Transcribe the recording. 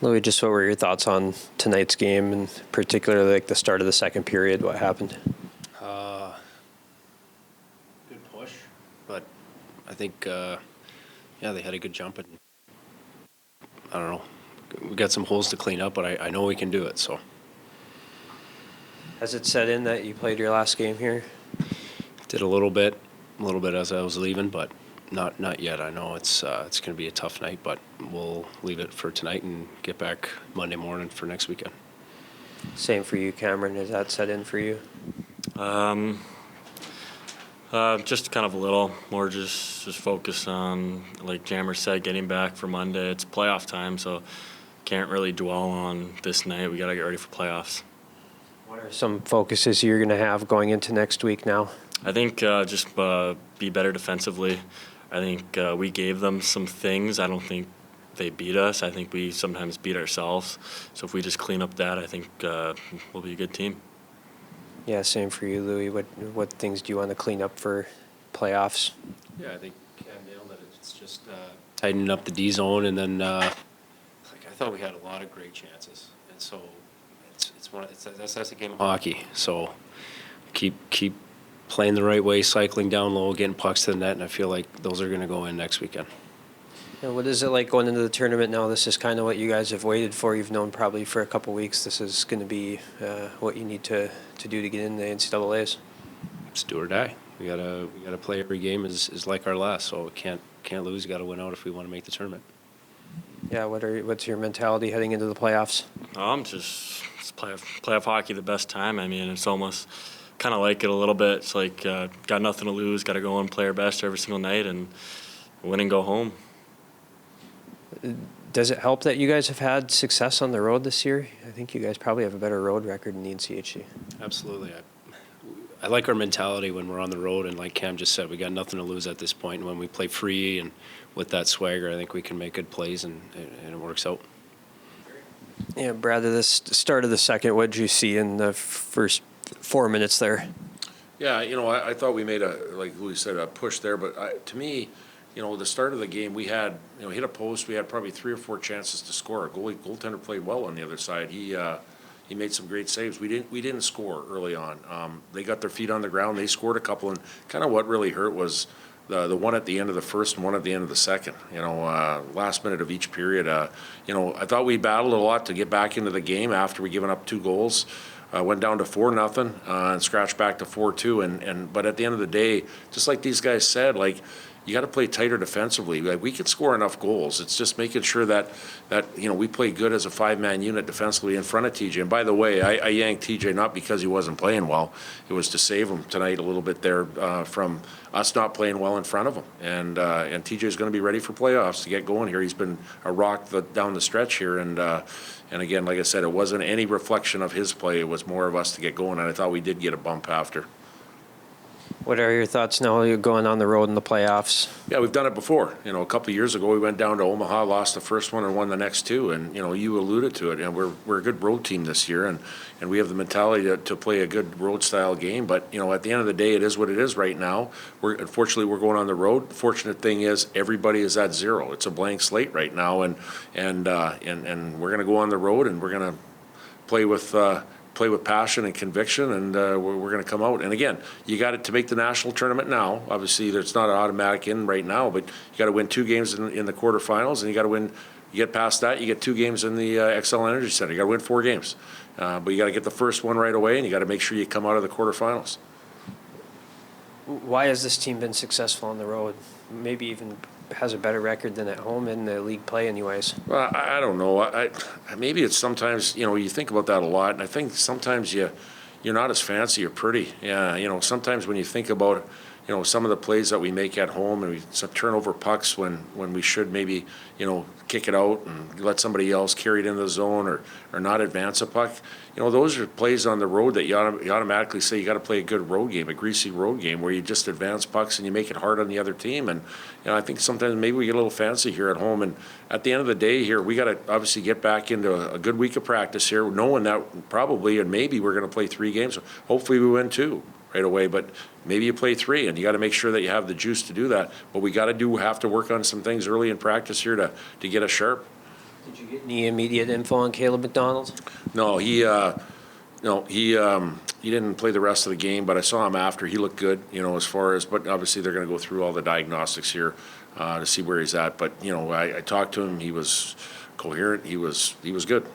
Louis, just what were your thoughts on tonight's game, and particularly like the start of the second period? What happened? Good push, but I think, they had a good jump, and I don't know. We got some holes to clean up, but I know we can do it. So Has it set in that you played your last game here? did a little bit as I was leaving, but not yet. I know it's going to be a tough night, but we'll leave it for tonight and get back Monday morning for next weekend. Same for you, Cameron. Has that set in for you? Just kind of a little more, just focus on, like Jammer said, getting back for Monday. It's playoff time, so can't really dwell on this night. We got to get ready for playoffs. What are some focuses you're going to have going into next week now? I think just be better defensively. I think we gave them some things. I don't think they beat us. I think we sometimes beat ourselves. So if we just clean up that, I think we'll be a good team. Yeah, same for you, Louis. What things do you want to clean up for playoffs? Yeah, I think Cam nailed it. It's just tightening up the D zone, and then I thought we had a lot of great chances, and so that's a game of hockey. So keep playing the right way, cycling down low, getting pucks to the net, and I feel like those are going to go in next weekend. And what is it like going into the tournament now? This is kind of what you guys have waited for. You've known probably for a couple weeks this is going to be what you need to do to get in the NCAAs. It's do or die. We gotta play every game is like our last, so can't lose. Got to win out if we want to make the tournament. Yeah, what's your mentality heading into the playoffs? It's playoff hockey the best time. I mean, it's almost kind of like it a little bit. It's like got nothing to lose, got to go and play our best every single night and win and go home. Does it help that you guys have had success on the road this year? I think you guys probably have a better road record in the NCHC. Absolutely. I like our mentality when we're on the road, and like Cam just said, we got nothing to lose at this point. And when we play free and with that swagger, I think we can make good plays, and it works out. Yeah, Brad, at the start of the second, what did you see in the first 4 minutes there? Yeah, I thought we made like Louis said, a push there, but to me, the start of the game, we had, hit a post. We had probably 3 or 4 chances to score. Our goaltender played well on the other side. He made some great saves. We didn't score early on. They got their feet on the ground. They scored a couple, and kind of what really hurt was the one at the end of the first and one at the end of the second. Last minute of each period. I thought we battled a lot to get back into the game after we given up 2 goals. Went down to 4-0 and scratched back to 4-2. But at the end of the day, just like these guys said, like, you got to play tighter defensively. Like, we can score enough goals. It's just making sure that we play good as a 5-man unit defensively in front of TJ. And by the way, I yanked TJ not because he wasn't playing well. It was to save him tonight a little bit there from us not playing well in front of him. And TJ is going to be ready for playoffs to get going here. He's been a rock down the stretch here. And again, like I said, it wasn't any reflection of his play. It was more of us to get going. And I thought we did get a bump after. What are your thoughts now you're going on the road in the playoffs? Yeah, we've done it before. A couple of years ago, we went down to Omaha, lost the first one and won the next 2. And, you alluded to it. And we're a good road team this year. And we have the mentality to play a good road-style game. But, at the end of the day, it is what it is right now. Unfortunately, we're going on the road. The fortunate thing is everybody is at 0. It's a blank slate right now. And we're going to go on the road, and we're going to play with passion and conviction, and we're going to come out. And again, you got it to make the national tournament now. Obviously, there's not an automatic in right now, but you got to win 2 games in the quarterfinals, and you got to win. You get past that, you get 2 games in the XL Energy Center. You got to win 4 games, but you got to get the first one right away, and you got to make sure you come out of the quarterfinals. Why has this team been successful on the road? Maybe even has a better record than at home in the league play anyways. Well, I don't know. Maybe it's sometimes, you think about that a lot, and I think sometimes you're not as fancy or pretty. Yeah, sometimes when you think about, some of the plays that we make at home, and we turn over pucks when we should maybe, kick it out and let somebody else carry it into the zone or not advance a puck. Those are plays on the road that you automatically say you got to play a good road game, a greasy road game where you just advance pucks and you make it hard on the other team. And I think sometimes maybe we get a little fancy here at home. And at the end of the day here, we got to obviously get back into a good week of practice here, knowing that probably and maybe we're going to play 3 games. So hopefully we win 2 right away, but maybe you play 3, and you got to make sure that you have the juice to do that. But we got to have to work on some things early in practice here to get us sharp. Did you get any immediate info on Caleb McDonald? No, he didn't play the rest of the game, but I saw him after. He looked good, as far as, but obviously they're going to go through all the diagnostics here to see where he's at. But, I talked to him. He was coherent. He was good.